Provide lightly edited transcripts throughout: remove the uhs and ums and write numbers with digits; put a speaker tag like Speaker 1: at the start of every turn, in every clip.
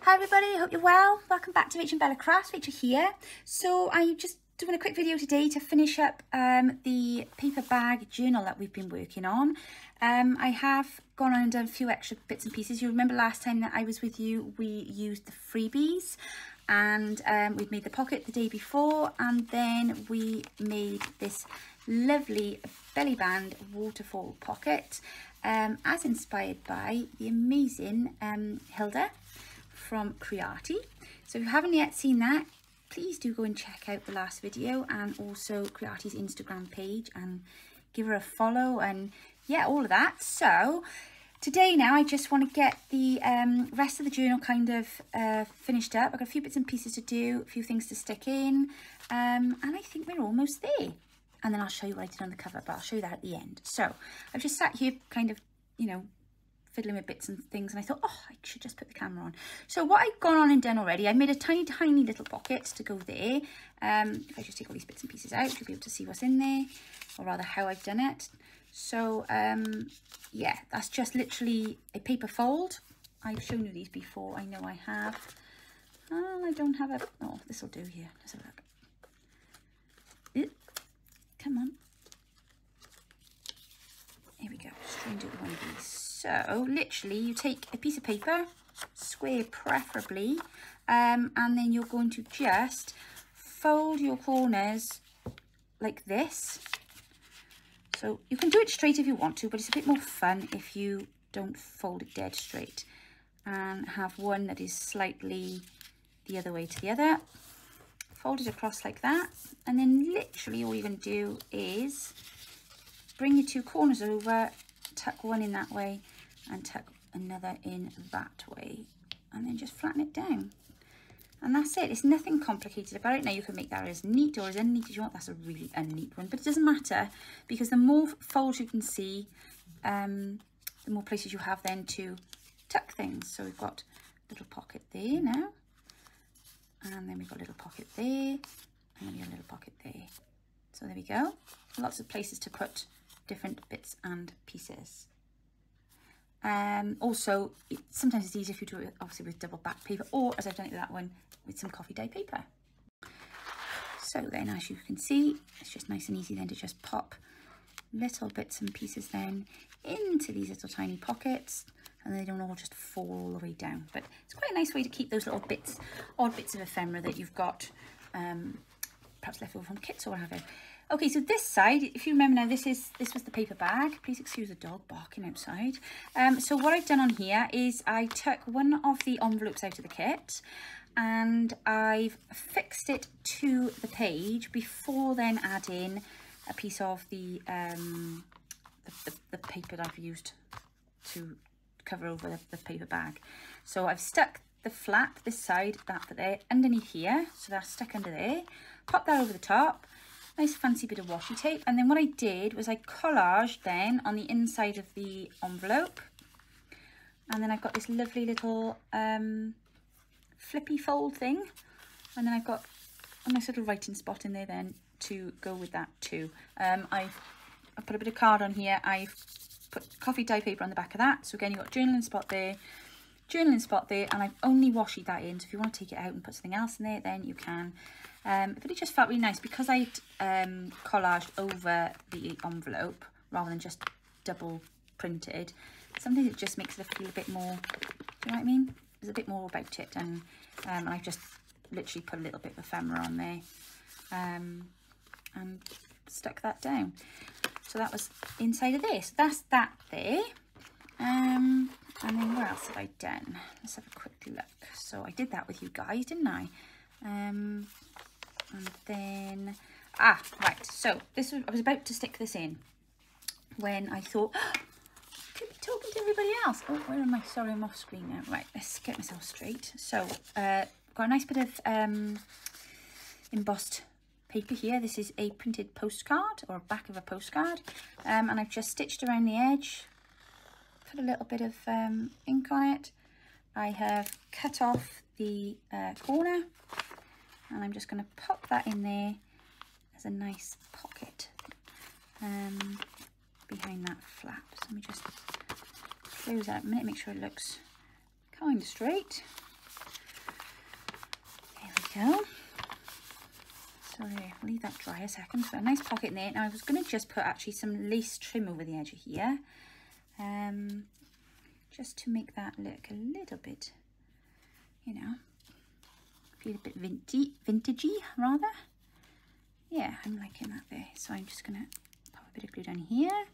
Speaker 1: Hi everybody, hope you're well. Welcome back to Rachel and Bella Crafts. Rachel here. So I'm just doing a quick video today to finish up the paper bag journal that we've been working on. I have gone on and done a few extra bits and pieces. You remember last time that I was with you, we used the freebies and we'd made the pocket the day before, and then we made this lovely belly band waterfall pocket as inspired by the amazing Hilda from Crafty. So if you haven't yet seen that, please do go and check out the last video and also Crafty's Instagram page and give her a follow and yeah, all of that. So today now I just want to get the rest of the journal kind of finished up. I've got a few bits and pieces to do, a few things to stick in, and I think we're almost there. And then I'll show you what I did on the cover, but I'll show you that at the end. So I've just sat here kind of, you know, fiddling with bits and things, and I thought, oh, I should just put the camera on. So what I've gone on and done already, I made a tiny little pocket to go there. If I just take all these bits and pieces out, you'll be able to see what's in there, or rather how I've done it. So yeah, that's just literally a paper fold. I've shown you these before, I know I have. Oh, I don't have a, oh, this will do here. Let's have a look. Come on. Here we go, just try and do one of these. So literally you take a piece of paper, square preferably, and then you're going to just fold your corners like this. So you can do it straight if you want to, but it's a bit more fun if you don't fold it dead straight, and have one that is slightly the other way to the other. Fold it across like that, and then literally all you're going to do is bring your two corners over, tuck one in that way and tuck another in that way, and then just flatten it down, and that's it. It's nothing complicated about it. Now you can make that as neat or as unneat as you want. That's a really unneat one, but it doesn't matter, because the more folds you can see, the more places you have then to tuck things. So we've got a little pocket there now, and then we've got a little pocket there, and then we have a little pocket there. So there we go, lots of places to put different bits and pieces. Also, sometimes it's easier if you do it obviously with double back paper, or as I've done it with that one, with some coffee dye paper. So then, as you can see, it's just nice and easy then to just pop little bits and pieces then into these little tiny pockets, and they don't all just fall all the way down. But it's quite a nice way to keep those little bits, odd bits of ephemera that you've got perhaps left over from kits or whatever. Okay, so this side, if you remember now, this was the paper bag. Please excuse the dog barking outside. So what I've done on here is I took one of the envelopes out of the kit and I've fixed it to the page before then adding a piece of the paper that I've used to cover over the paper bag. So I've stuck the flap, this side, that bit there, underneath here. So that's stuck under there. Pop that over the top. Nice fancy bit of washi tape, and then what I did was I collaged then on the inside of the envelope, and then I've got this lovely little flippy fold thing, and then I've got a nice little writing spot in there then to go with that too. I've put a bit of card on here, I've put coffee dye paper on the back of that, so again you've got journaling spot there, and I've only washied that in, so if you want to take it out and put something else in there, then you can. But it just felt really nice because I collaged over the envelope rather than just double printed. Sometimes it just makes it feel a bit more, do you know what I mean? There's a bit more about it, and I've just literally put a little bit of ephemera on there and stuck that down. So that was inside of this. That's that there. And then what else have I done? Let's have a quick look. So I did that with you guys, didn't I? And then, right, so I was about to stick this in when I thought, oh, I could be talking to everybody else. Oh, where am I? Sorry, I'm off screen now. Right, let's get myself straight. So, got a nice bit of embossed paper here. This is a printed postcard, or back of a postcard, and I've just stitched around the edge, put a little bit of ink on it. I have cut off the corner, and I'm just going to pop that in there as a nice pocket behind that flap. So let me just close that a minute, make sure it looks kind of straight. go. So there, leave that dry a second. Put a nice pocket in there. Now I was going to just put actually some lace trim over the edge of here, just to make that look a little bit, you know, feel a bit vintagey rather. Yeah, I'm liking that there. So I'm just going to pop a bit of glue down here.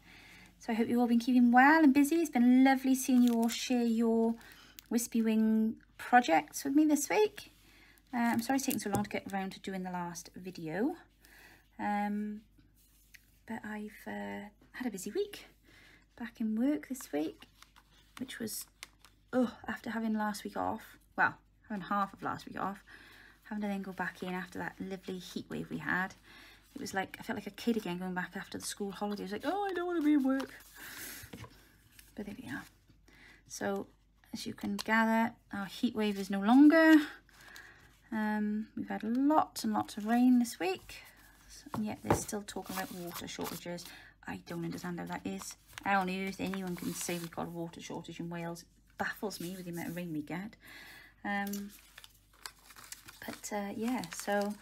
Speaker 1: So I hope you've all been keeping well and busy. It's been lovely seeing you all share your Wispy Wing projects with me this week. I'm sorry it's taken so long to get around to doing the last video. But I've had a busy week. Back in work this week, which was, after having last week off. Well, having half of last week off. Having to then go back in after that lovely heat wave we had. It was like, I felt like a kid again going back after the school holidays. Like, oh, I don't want to be at work. But there we are. So, as you can gather, our heat wave is no longer. We've had lots and lots of rain this week. And yet they're still talking about water shortages. I don't understand how that is. How on earth anyone can say we've got a water shortage in Wales. It baffles me with the amount of rain we get. Yeah, so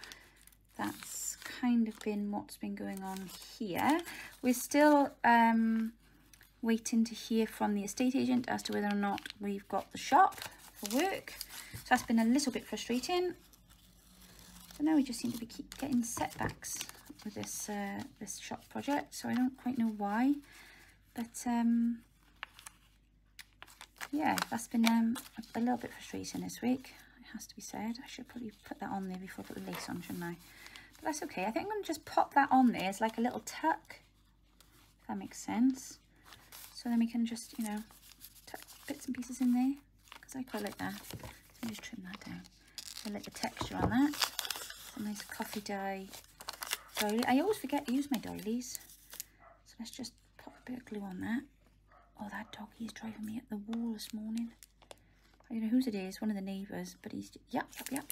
Speaker 1: that's kind of been what's been going on here. We're still waiting to hear from the estate agent as to whether or not we've got the shop for work. So that's been a little bit frustrating. But now we just seem to be keep getting setbacks with this this shop project. So I don't quite know why. But yeah, that's been a little bit frustrating this week. Has to be said. I should probably put that on there before I put the lace on, shouldn't I? But that's okay. I think I'm going to just pop that on there as like a little tuck, if that makes sense. So then we can just, you know, tuck bits and pieces in there, because I quite like that. So just trim that down. I like the texture on that. It's a nice coffee dye doily. I always forget to use my doilies. So let's just pop a bit of glue on that. Oh, that doggy is driving me up the wall this morning. I don't know whose it is, one of the neighbours, but he's yap. I've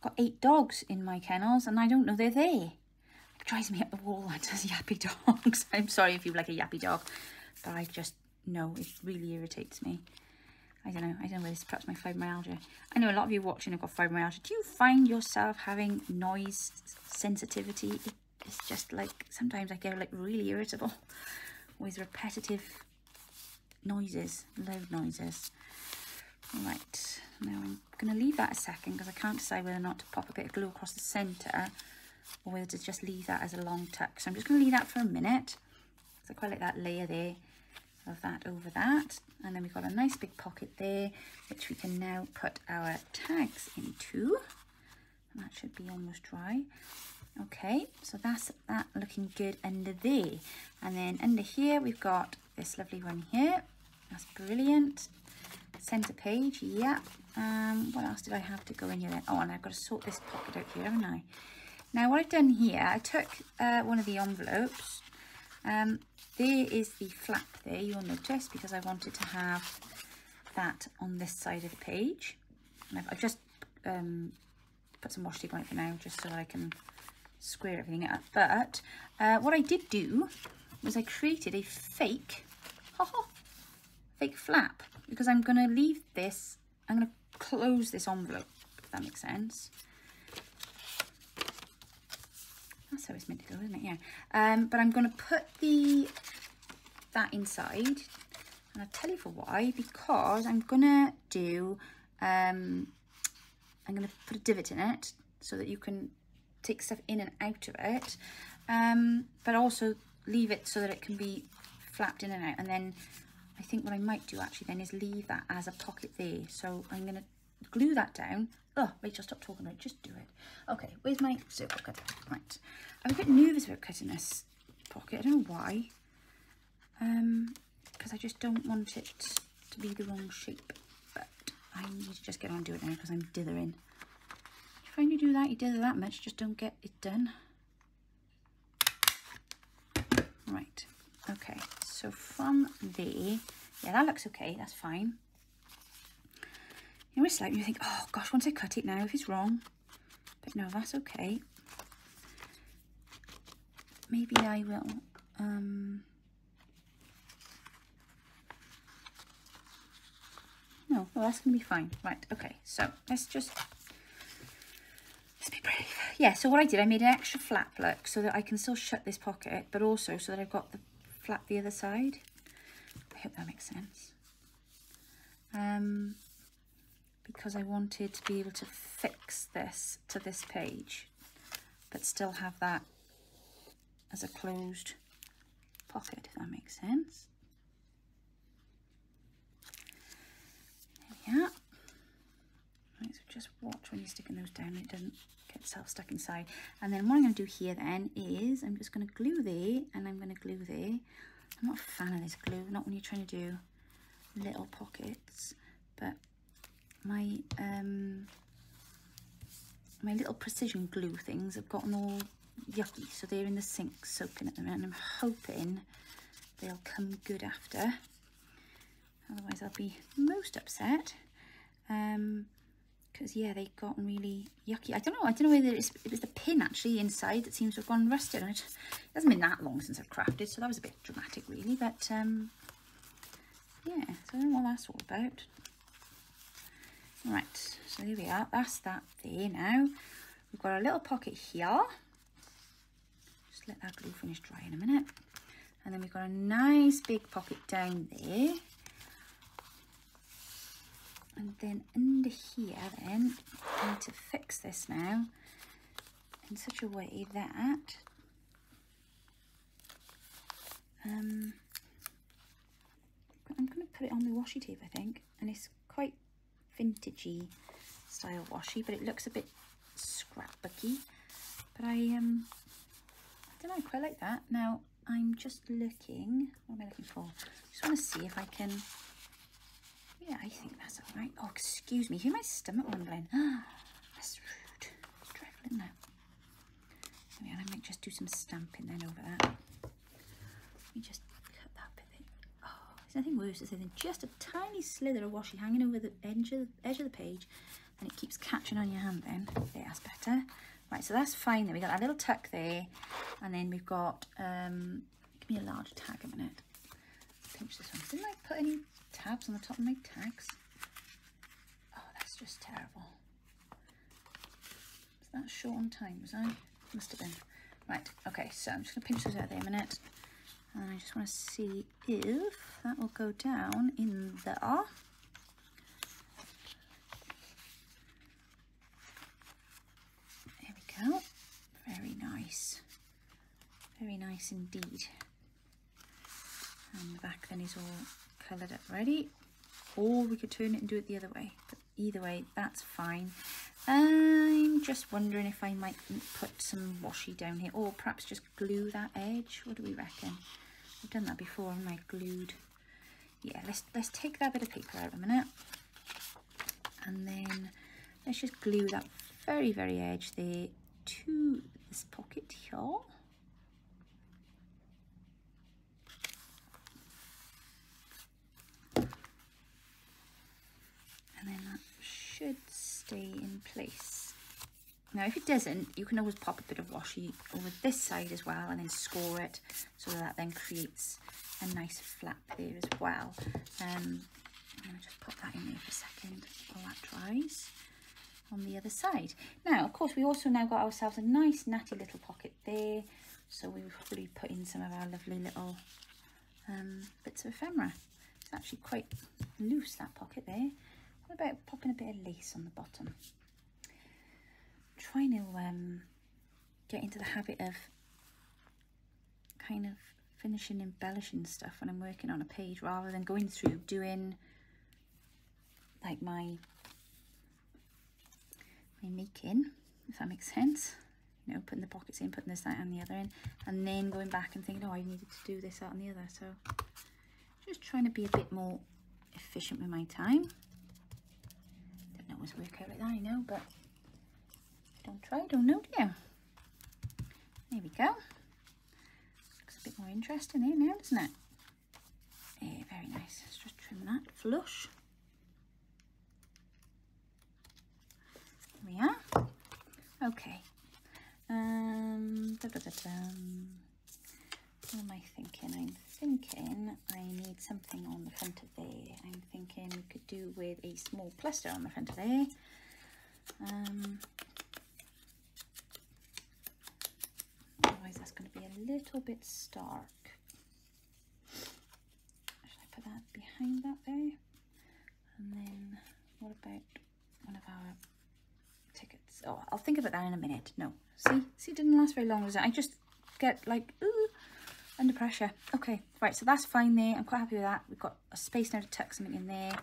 Speaker 1: got 8 dogs in my kennels and I don't know they're there. It drives me up the wall, that does yappy dogs. I'm sorry if you like a yappy dog, but I just know it really irritates me. I don't know whether it's perhaps my fibromyalgia. I know a lot of you watching have got fibromyalgia. Do you find yourself having noise sensitivity? It's just like, sometimes I get like really irritable with repetitive noises, loud noises. Right, now I'm going to leave that a second because I can't decide whether or not to pop a bit of glue across the centre or whether to just leave that as a long tuck. So I'm just going to leave that for a minute. So I quite like that layer there of that over that. And then we've got a nice big pocket there, which we can now put our tags into. And that should be almost dry. Okay, so that's that looking good under there. And then under here we've got this lovely one here. That's brilliant. Centre page, yeah. What else did I have to go in here then? Oh, and I've got to sort this pocket out here, haven't I? Now what I've done here, I took one of the envelopes. There is the flap there, you'll notice, because I wanted to have that on this side of the page. And I've just put some washi tape on it for now, just so that I can square everything up. But what I did do was I created a fake flap, because I'm going to leave this, I'm going to close this envelope, if that makes sense. That's how it's meant to go, isn't it? Yeah. But I'm going to put that inside, and I'll tell you for why, because I'm going to do, I'm going to put a divot in it so that you can take stuff in and out of it, but also leave it so that it can be flapped in and out. And then I think what I might do actually then is leave that as a pocket there. So I'm going to glue that down. Oh, Rachel, stop talking about it, just do it. Okay, where's my circle cutter? Right, I'm a bit nervous about cutting this pocket. I don't know why, because I just don't want it to be the wrong shape, but I need to just get on and do it now because I'm dithering. When you do that, you dither that much, just don't get it done. Right, okay, so from there, yeah, that looks okay, that's fine. You know, it's like you think, oh gosh, once I cut it now, if it's wrong, but no, that's okay. Maybe I will, No, well, that's going to be fine. Right, okay, so let's be brave. Yeah, so what I did, I made an extra flap, look, so that I can still shut this pocket, but also so that I've got the flap the other side. I hope that makes sense. Because I wanted to be able to fix this to this page, but still have that as a closed pocket, if that makes sense. There we are. Right, so just watch when you're sticking those down, it doesn't get itself stuck inside. And then what I'm going to do here then is I'm just going to glue there, and I'm going to glue there. I'm not a fan of this glue, not when you're trying to do little pockets, but my my little precision glue things have gotten all yucky, so they're in the sink soaking at the minute, and I'm hoping they'll come good after, otherwise I'll be most upset. Because yeah, they've gotten really yucky. I don't know whether it was the pin actually inside that seems to have gone rusted. And it hasn't been that long since I've crafted, so that was a bit dramatic really, but yeah, so I don't know what that's all about. Right, so here we are, that's that there now. We've got a little pocket here. Just let that glue finish dry in a minute. And then we've got a nice big pocket down there. And then under here then, I need to fix this now in such a way that I'm going to put it on the washi tape, I think, and it's quite vintagey style washi, but it looks a bit scrapbooky, but I don't know, I quite like that. Now I'm just looking, what am I looking for? Just want to see if I can, yeah, I think that's all right. Oh, excuse me, hear my stomach rumbling. That's rude. It's dreadful, isn't it? Yeah, I might just do some stamping then over that. Let me just cut that bit. Oh, there's nothing worse than just a tiny slither of washi hanging over the edge of the page, and it keeps catching on your hand then. There, that's better. Right, so that's fine then. We got that little tuck there, and then we've got, give me a large tag a minute. Pinch this one. Didn't I put any tabs on the top of my tags? Oh, that's just terrible. Was that short on time, was I? Must have been. Right, okay, so I'm just going to pinch those out there a minute. And I just want to see if that will go down in there. There we go. Very nice. Very nice indeed. And the back then is all coloured up ready. Or we could turn it and do it the other way. But either way, that's fine. I'm just wondering if I might put some washi down here, or perhaps just glue that edge. What do we reckon? I've done that before, and I glued. Yeah, let's take that bit of paper out a minute, and then let's just glue that very, very edge there to this pocket here. And then that should stay in place. Now if it doesn't, you can always pop a bit of washi over this side as well, and then score it so that then creates a nice flap there as well. I'm going to just put that in there for a second while that dries on the other side. Now of course we also now got ourselves a nice natty little pocket there, so we've probably put in some of our lovely little bits of ephemera. It's actually quite loose, that pocket there. What about popping a bit of lace on the bottom? I'm trying to get into the habit of kind of finishing embellishing stuff when I'm working on a page, rather than going through doing like my making, if that makes sense. You know, putting the pockets in, putting this, that and the other in, and then going back and thinking, oh, I needed to do this, that and the other. So just trying to be a bit more efficient with my time. Don't always work out like that, I know, but don't try, don't know, do you? There we go. Looks a bit more interesting here now, doesn't it? Yeah, very nice. Let's just trim that flush. There we are. Okay. What am I thinking? I'm thinking I need something on the front of there. I'm thinking we could do with a small plaster on the front of there. Otherwise that's going to be a little bit stark. Should I put that behind that there? And then what about one of our tickets? Oh, I'll think about that in a minute. No, see, it didn't last very long, does it? I just get like, ooh, under pressure. Okay, right, so that's fine there. I'm quite happy with that. We've got a space now to tuck something in there.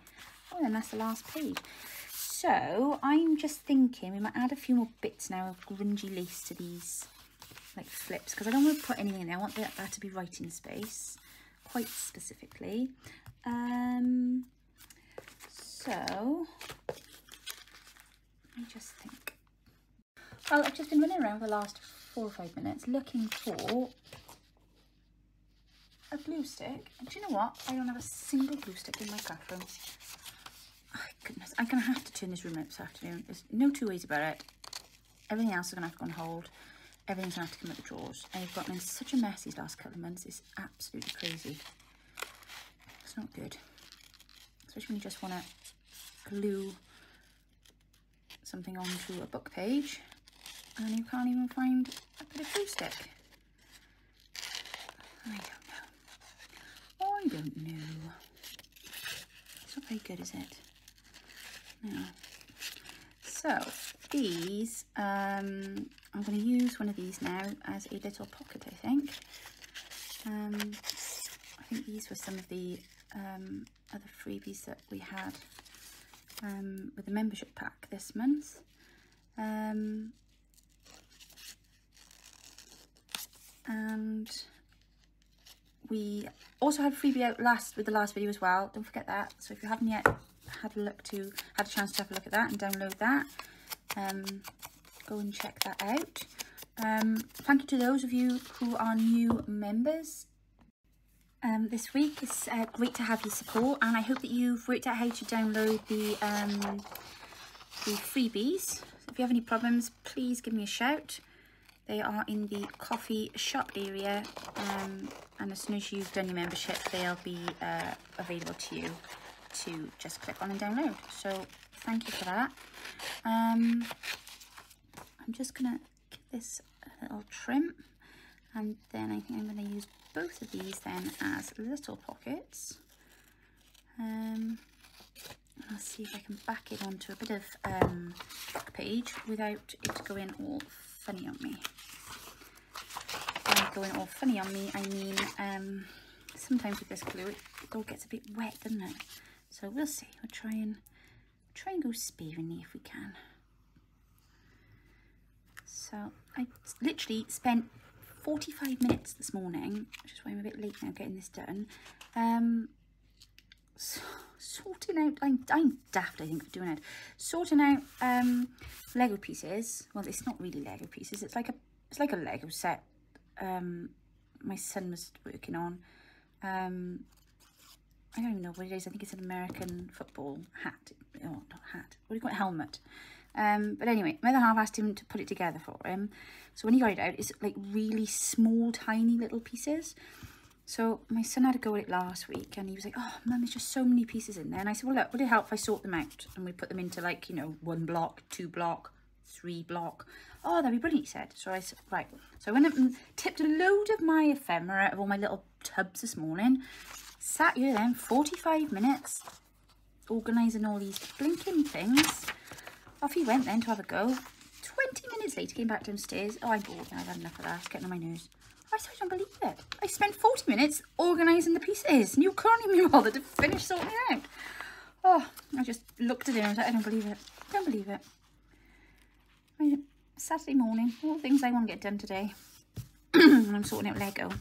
Speaker 1: Oh, and that's the last page. So I'm just thinking we might add a few more bits now of grungy lace to these like flips, because I don't want to put anything in there. I want that to be writing space quite specifically. So let me just think. Well, I've just been running around for the last 4 or 5 minutes looking for a glue stick. And do you know what? I don't have a single glue stick in my craft room. Oh, goodness, I'm going to have to turn this room out this afternoon. There's no two ways about it. Everything else is going to have to go on hold. Everything's going to have to come out the drawers. I've gotten in such a mess these last couple of months. It's absolutely crazy. It's not good. Especially when you just want to glue something onto a book page and you can't even find a bit of glue stick. I don't know. It's not very good, is it? No. So these, I'm going to use one of these now as a little pocket, I think. I think these were some of the other freebies that we had with the membership pack this month. And we also had a freebie out with the last video as well. Don't forget that. So if you haven't yet had a chance to have a look at that and download that, go and check that out. Thank you to those of you who are new members. This week it's great to have your support, and I hope that you've worked out how to download the freebies. If you have any problems, please give me a shout. They are in the coffee shop area, and as soon as you've done your membership, they'll be available to you to just click on and download. So thank you for that. I'm just gonna give this a little trim, and then I think I'm going to use both of these then as little pockets. I'll see if I can back it onto a bit of book page without it going all funny on me. By going all funny on me, I mean sometimes with this glue it all gets a bit wet, doesn't it? So we'll see. We'll try and go sparingly if we can. So I literally spent 45 minutes this morning, which is why I'm a bit late now getting this done. Sorting out, I'm daft I think for doing it. Sorting out Lego pieces. Well, it's not really Lego pieces. It's like a Lego set. My son was working on. I don't even know what it is. I think it's an American football hat. Oh, not hat. What do you call it? Helmet. But anyway, my other half asked him to put it together for him. So when he got it out, it's like really small, tiny little pieces. So my son had to go at it last week, and he was like, "Oh, Mum, there's just so many pieces in there." And I said, "Well, look, would it help if I sort them out and we put them into, like, you know, 1 block, 2 block, 3 block?" "Oh, that'd be brilliant," he said. So I said, right. So I went up and tipped a load of my ephemera out of all my little tubs this morning. Sat here then 45 minutes organising all these blinking things. Off he went then to have a go. 20 minutes later, came back downstairs. Oh, I'm bored now. I've had enough of that. It's getting on my nerves. I don't believe it. I spent 40 minutes organising the pieces, and you can't even bother to finish sorting it out. Oh, I just looked at it and I was like, I don't believe it. I don't believe it. Saturday morning, all the things I want to get done today. And I'm sorting out Lego. And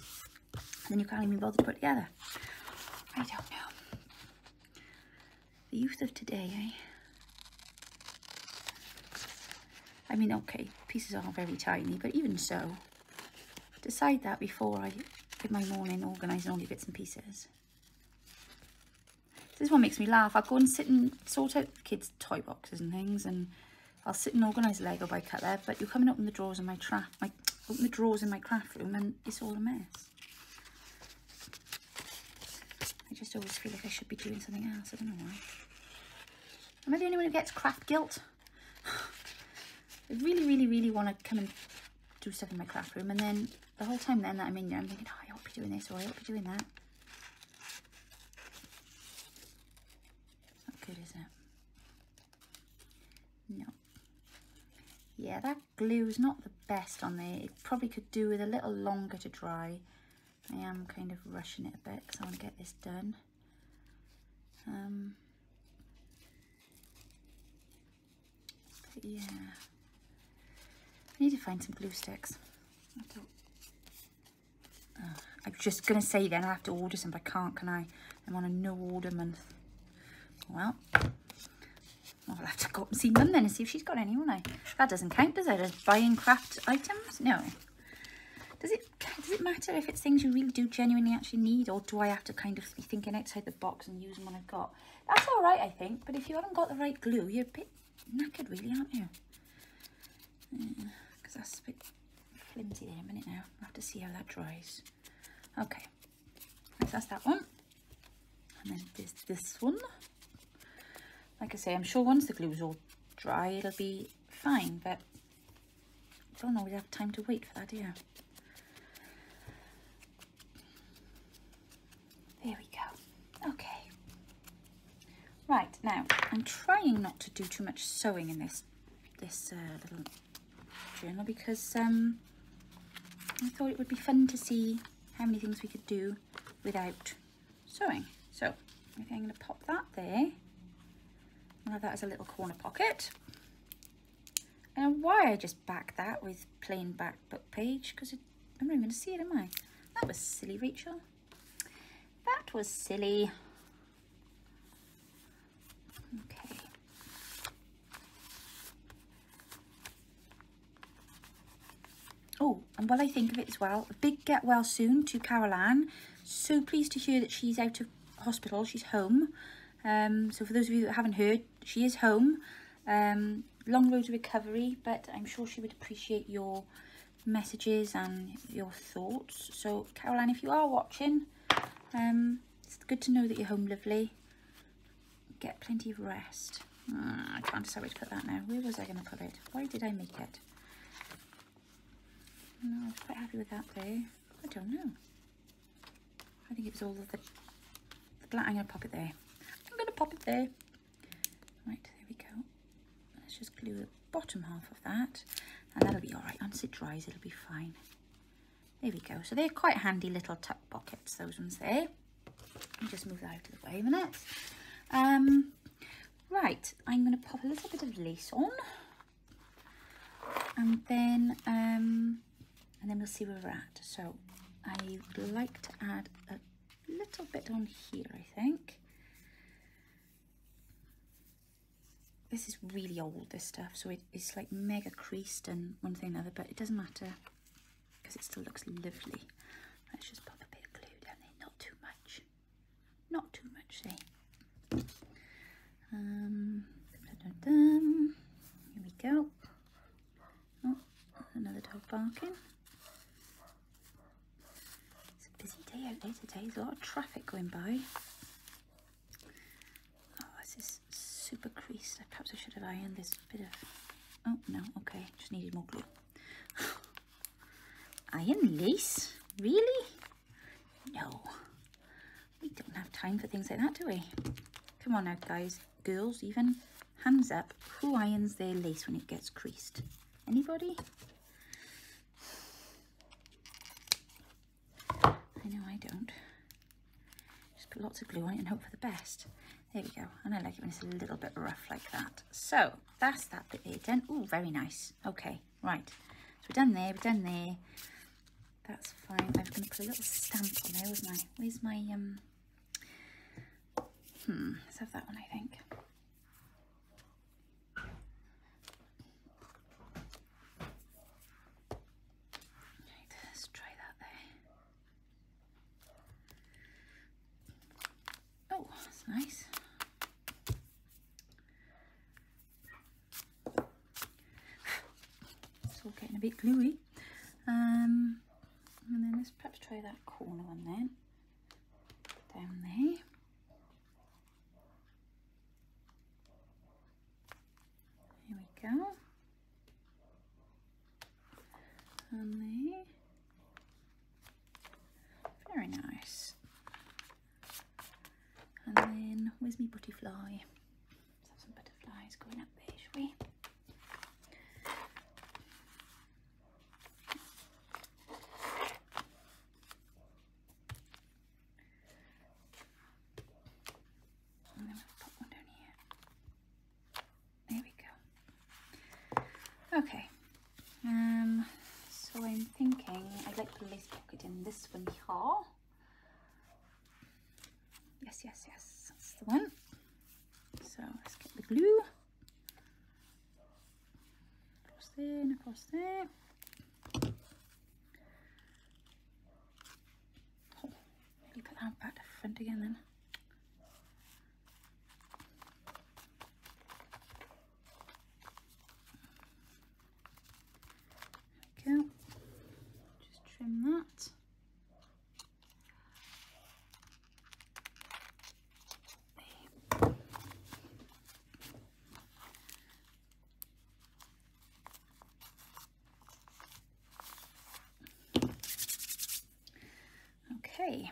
Speaker 1: then you can't even bother to put it together. I don't know. The youth of today, eh? I mean, okay, pieces are very tiny, but even so, decide that before I give my morning organising all your bits and pieces. This is what makes me laugh. I'll go and sit and sort out the kids' toy boxes and things, and I'll sit and organise Lego by colour, but you come and open the drawers in my craft room and it's all a mess. just always feel like I should be doing something else. I don't know why. Am I the only one who gets craft guilt? I really, really, really want to come and do stuff in my craft room, and then the whole time then that I'm in there, I'm thinking, oh, I ought to be doing this, or I ought to be doing that. It's not good, is it? No. Yeah, that glue is not the best on there. It probably could do with a little longer to dry. I am kind of rushing it a bit because I want to get this done. But yeah, I need to find some glue sticks. I'm just going to say then I have to order some, but I can't, can I? I'm on a no order month. Well, I'll have to go up and see Mum then and see if she's got any, won't I? That doesn't count, does it, as buying craft items? No. Does it matter if it's things you really do genuinely actually need, or do I have to kind of be thinking outside the box and using what I've got? That's all right, I think, but if you haven't got the right glue, you're a bit knackered really, aren't you? Because that's a bit flimsy there a minute now. I'll have to see how that dries. Okay, so that's that one. And then there's this one. Like I say, I'm sure once the glue's all dry, it'll be fine, but I don't always have time to wait for that, do you? There we go. Okay. Right, now, I'm trying not to do too much sewing in this little journal, because I thought it would be fun to see how many things we could do without sewing. So, I think I'm going to pop that there. I'll have that as a little corner pocket. I don't know why I just backed that with plain back book page, because I'm not even going to see it, am I? That was silly, Rachel. That was silly. Okay. Oh, and while I think of it as well, a big get well soon to Carol Ann. So pleased to hear that she's out of hospital. She's home. So for those of you that haven't heard, she is home. Long road to recovery, but I'm sure she would appreciate your messages and your thoughts. So Carol Ann, if you are watching, it's good to know that you're home, lovely. Get plenty of rest. I can't decide where to put that now. Where was I going to put it? Why did I make it? No, I was quite happy with that there. I don't know. I think it was all of the black. I'm going to pop it there. I'm going to pop it there. Right, there we go. Let's just glue the bottom half of that. And that'll be alright. Once it dries, it'll be fine. There we go. So they're quite handy little tuck pockets, those ones there. I'll just move that out of the way a minute. Right, I'm going to pop a little bit of lace on. And then we'll see where we're at. So I would like to add a little bit on here, I think. This is really old, this stuff, so it's like mega creased and one thing or another, but it doesn't matter because it still looks lovely. Let's just pop a bit of glue down there, not too much. Not too much, see? Here we go. Oh, another dog barking. It's a busy day out there today. There's a lot of traffic going by. Oh, this is super creased. Perhaps I should have ironed this bit of... Oh, no, okay. Just needed more glue. Iron lace? Really? No. We don't have time for things like that, do we? Come on now, guys. Girls, even. Hands up. Who irons their lace when it gets creased? Anybody? I know I don't. Just put lots of glue on it and hope for the best. There we go. And I like it when it's a little bit rough like that. So, that's that bit there done. Ooh, very nice. Okay, right. So we're done there, we're done there. That's fine. I was going to put a little stamp on there, wasn't I? Where's my, let's have that one, I think. Right, let's try that there. Oh, that's nice. It's all getting a bit gluey. And then let's perhaps try that corner one then. Down there. on there. Very nice. And then, where's my butterfly? Let's have some butterflies going up there, shall we? I'm going to put one down here. There we go. Okay. So I'm thinking I'd like to lace pocket in this one here. Yes, that's the one. So let's get the glue. Across there and across there. Oh, maybe put that back to front again then. There we go. Just trim that. Okay.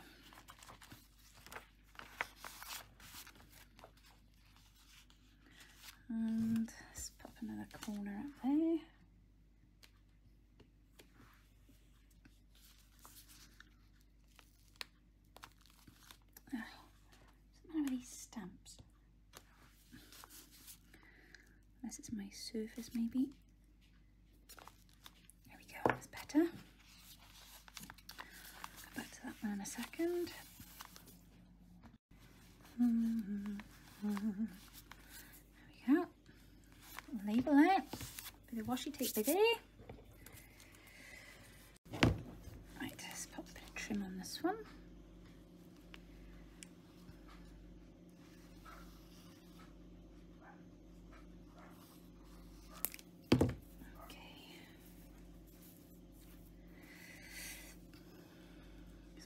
Speaker 1: And let's pop another corner up there. Something with these stamps. Unless it's my surface maybe. There we go, that's better. Back to that one in a second. There we go. Label it. Bit of washi tape there. Right, let's pop a bit of trim on this one.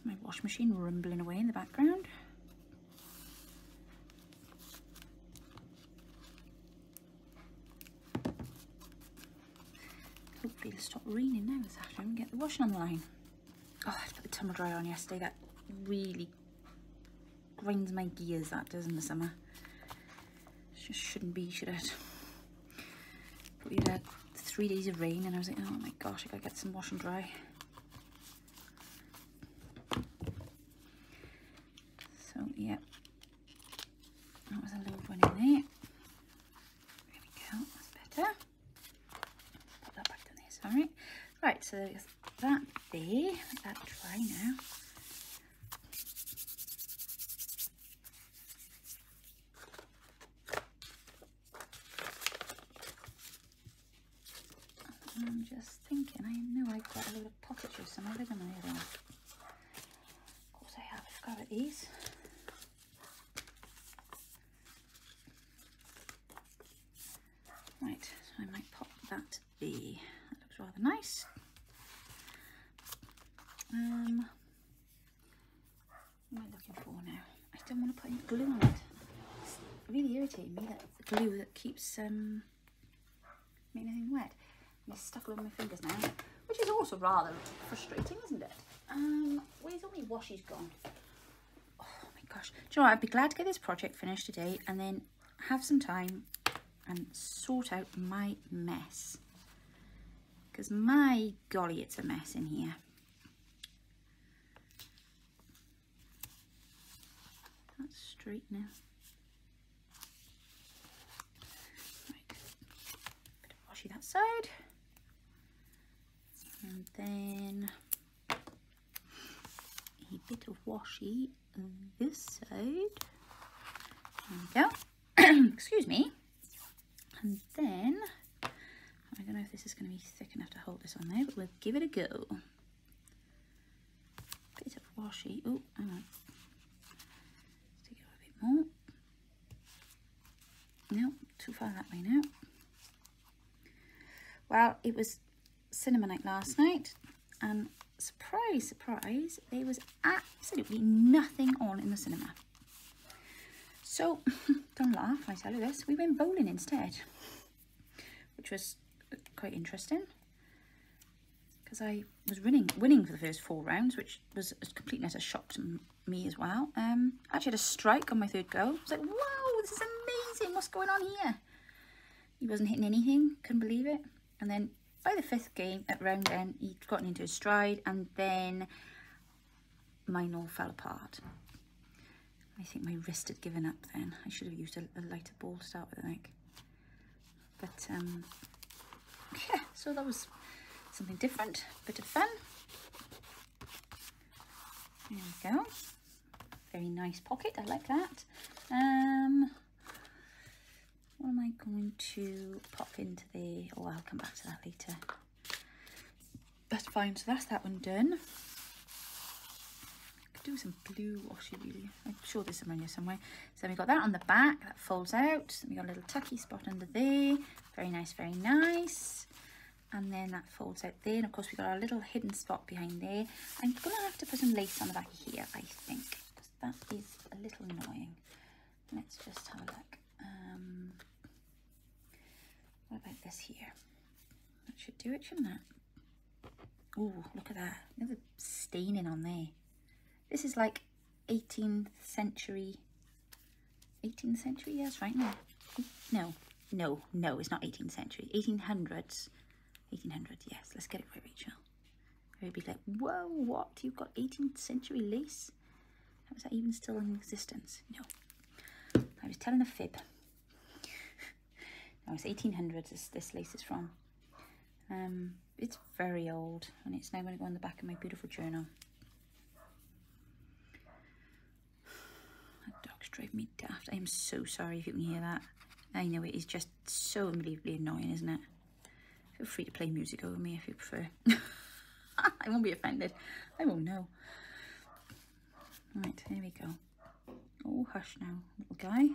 Speaker 1: My wash machine rumbling away in the background. Hopefully it'll stop raining now this afternoon and get the washing on the line. Oh, I had to put the tumble dryer on yesterday. That really grinds my gears, that does, in the summer. It just shouldn't be, should it? But we had 3 days of rain and I was like, oh my gosh, I gotta get some wash and dry. So yeah, that was a load one in there. There we go, that's better. Put that back down there, sorry. Right, so there's that there. Let that dry now. I'm just thinking, I know I've got a load of pocket shoes somewhere, haven't I? Of course I have, I forgot about these. Right, so I might pop that there. That looks rather nice. What am I looking for now? I don't want to put any glue on it. It's really irritating me, that the glue that keeps making anything wet. I'm stuck all over my fingers now, which is also rather frustrating, isn't it? Where's all my washies gone? Oh my gosh. Do you know what? I'd be glad to get this project finished today and then have some time and sort out my mess. Because my golly, it's a mess in here. That's straight now. Right. Bit of washy that side. And then a bit of washi this side. There we go. Excuse me. And then, I don't know if this is going to be thick enough to hold this on there, but we'll give it a go. Bit of washi. Oh, hang on. Let's take it a bit more. No, too far that way now. Well, it was cinema night last night, and surprise, surprise, there was absolutely nothing on in the cinema. So, don't laugh when I tell you this, we went bowling instead, which was quite interesting, because I was winning for the first 4 rounds, which was a complete and utter shock to me as well. I actually had a strike on my 3rd go. I was like, wow, this is amazing, what's going on here? He wasn't hitting anything, couldn't believe it. And then by the 5th round then, he'd gotten into his stride, and then mine all fell apart. I think my wrist had given up then. I should have used a lighter ball to start with, I think. But yeah, so that was something different, bit of fun. There we go. Very nice pocket, I like that. What am I going to pop into the, oh, I'll come back to that later. That's fine, so that's that one done. Could do some blue washi really. I'm sure there's some around here somewhere. So then we got that on the back, that folds out. Then we got a little tucky spot under there. Very nice, very nice. And then that folds out there. And of course we got our little hidden spot behind there. I'm gonna have to put some lace on the back of here, I think, because that is a little annoying. Let's just have a look. What about this here? That should do it, shouldn't it? Oh, look at that. Look at the staining on there. This is like 18th century. 18th century? Yes, right now. No, it's not 18th century. 1800s. 1800s, yes. Let's get it right, Rachel. Everybody'd be like, whoa, what? You've got 18th century lace? How is that even still in existence? No. I was telling a fib. No, it's 1800s this lace is from. It's very old, and it's now going to go on the back of my beautiful journal. That dog's driving me daft. I am so sorry if you can hear that. I know it is just so unbelievably annoying, isn't it? Feel free to play music over me if you prefer. I won't be offended. I won't know. Right, here we go. Oh, hush now, little guy.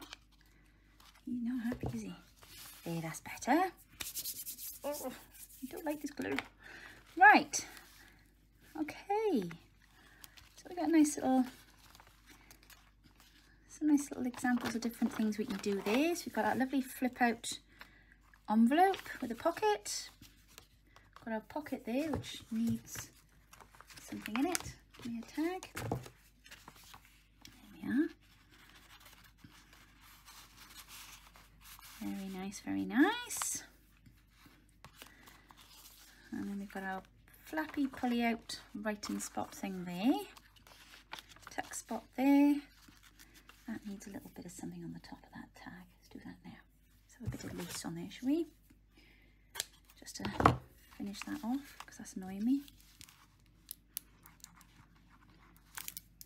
Speaker 1: He's not happy, is he? There, that's better. Oh, I don't like this glue. Right. Okay. So we got a nice little, some nice little examples of different things we can do there. So we've got that lovely flip out envelope with a pocket. Got our pocket there, which needs something in it. Give me a tag. There we are. Very nice, very nice. And then we've got our flappy pulley out writing spot thing there. Tuck spot there. That needs a little bit of something on the top of that tag. Let's do that now. Let's have a bit of lace on there, shall we? Just to finish that off, because that's annoying me.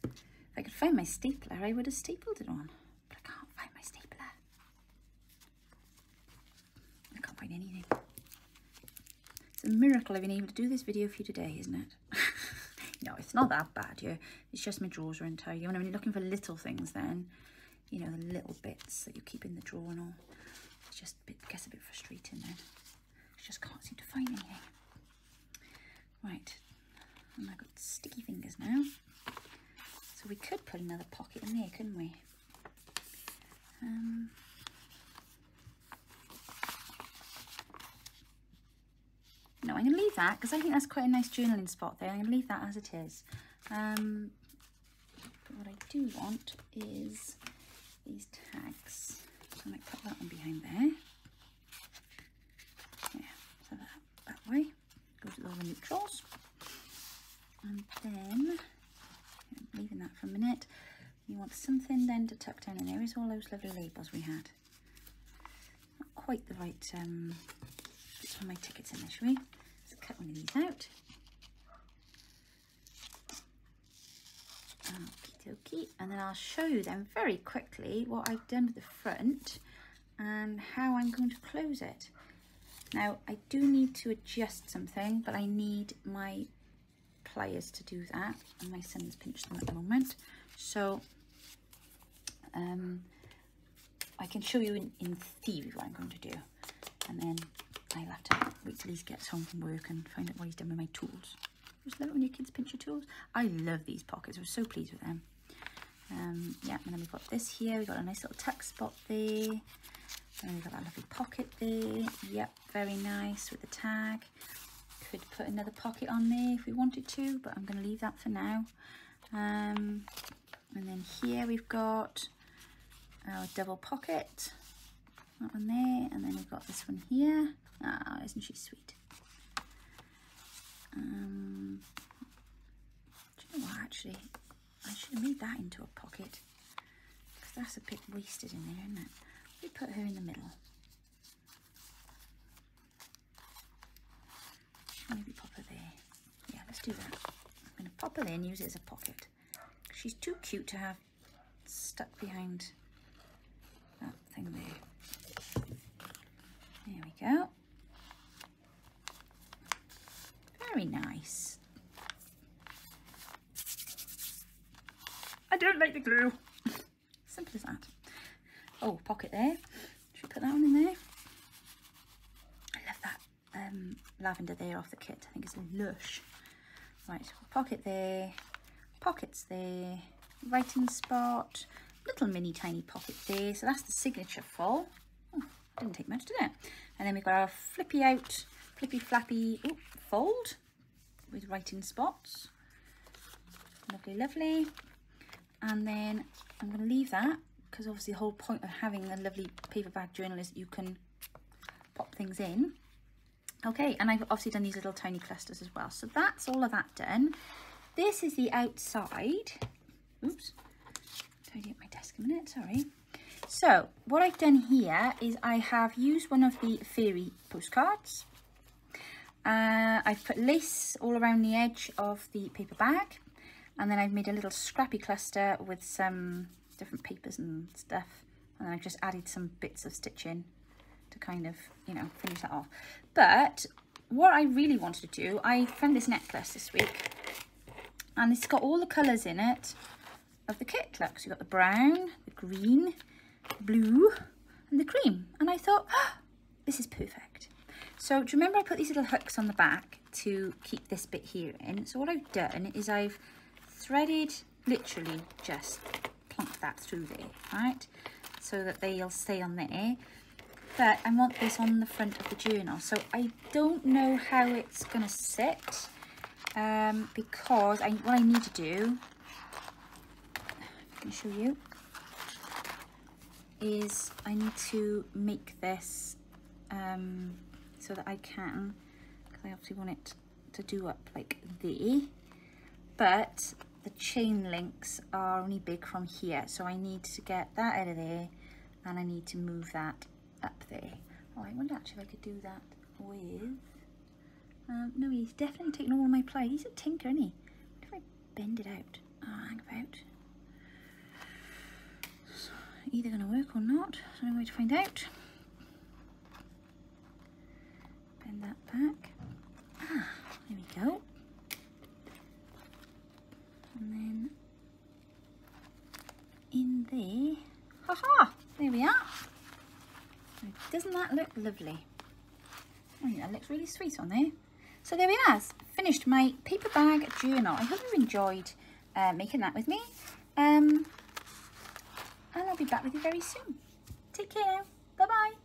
Speaker 1: If I could find my stapler, I would have stapled it on. But I can't find my stapler. I can't find anything. It's a miracle I've been able to do this video for you today, isn't it? No, it's not that bad, yeah. It's just my drawers are untidy. When I'm looking for little things then, you know, the little bits that you keep in the drawer and all, it's just gets a bit frustrating then. I just can't seem to find anything. Right, and I've got sticky fingers now. So we could put another pocket in there, couldn't we? No, I'm going to leave that because I think that's quite a nice journaling spot there. I'm going to leave that as it is. But what I do want is these tags. So I might put that one behind there. Yeah, so that way. Goes with all the neutrals. And then, I'm leaving that for a minute. You want something then to tuck down in there. Is all those lovely labels we had. Not quite the right, let's put my tickets in there, shall we? Let's cut one of these out. Okie dokie. And then I'll show you then very quickly what I've done with the front and how I'm going to close it. Now, I do need to adjust something, but I need my pliers to do that, and my son's pinched them at the moment. So, I can show you in theory what I'm going to do, and then I'll have to wait till he gets home from work and find out what he's done with my tools. Just love it when your kids pinch your tools. I love these pockets. We're so pleased with them. Yeah, and then we've got this here. We've got a nice little tuck spot there. And then we've got that lovely pocket there. Yep, very nice with the tag. could put another pocket on there if we wanted to, but I'm going to leave that for now. And then here we've got our double pocket, that one there, and then we've got this one here. Ah, isn't she sweet? Do you know what, actually, I should have made that into a pocket, because that's a bit wasted in there, isn't it? We put her in the middle. Maybe pop her there. Yeah, let's do that. I'm going to pop her there and use it as a pocket. She's too cute to have stuck behind that thing there. There we go. Very nice. I don't like the glue. Simple as that. Oh, pocket there. Should we put that one in there? I love that lavender there off the kit. I think it's lush. Right, pocket there, pockets there, writing spot, little mini tiny pocket there. So that's the signature full. Oh, didn't take much, did it? And then we've got our flippy flappy fold with writing spots. Lovely, lovely. And then I'm going to leave that, because obviously the whole point of having a lovely paper bag journal is that you can pop things in. Okay, and I've obviously done these little tiny clusters as well. So that's all of that done. This is the outside. Oops, tidy up my desk a minute, sorry. So what I've done here is I have used one of the fairy postcards. I've put lace all around the edge of the paper bag. And then I've made a little scrappy cluster with some different papers and stuff. And then I've just added some bits of stitching to kind of, you know, finish that off. But what I really wanted to do, I found this necklace this week, and it's got all the colours in it of the kit. Look, so you've got the brown, the green, the blue, and the cream. And I thought, oh, this is perfect. So do you remember I put these little hooks on the back to keep this bit here in? So what I've done is I've threaded, literally just plonk that through there, right? So that they'll stay on there. But I want this on the front of the journal, so I don't know how it's going to sit, because what I need to do, if I can show you, is I need to make this so that I can, because I obviously want it to do up like there, but the chain links are only big from here, so I need to get that out of there, and I need to move that up there. Oh, I wonder actually if I could do that with no, he's definitely taken all of my ply. He's a tinker, isn't he? What if I bend it out? Oh, hang about. It's either going to work or not. I don't know where to find out. Bend that back. Ah, there we go. And then in there. Ha-ha! There we are. Doesn't that look lovely? I think that looks really sweet on there. So there we are, finished my paper bag journal. I hope you enjoyed making that with me. And I'll be back with you very soon. Take care now. Bye-bye.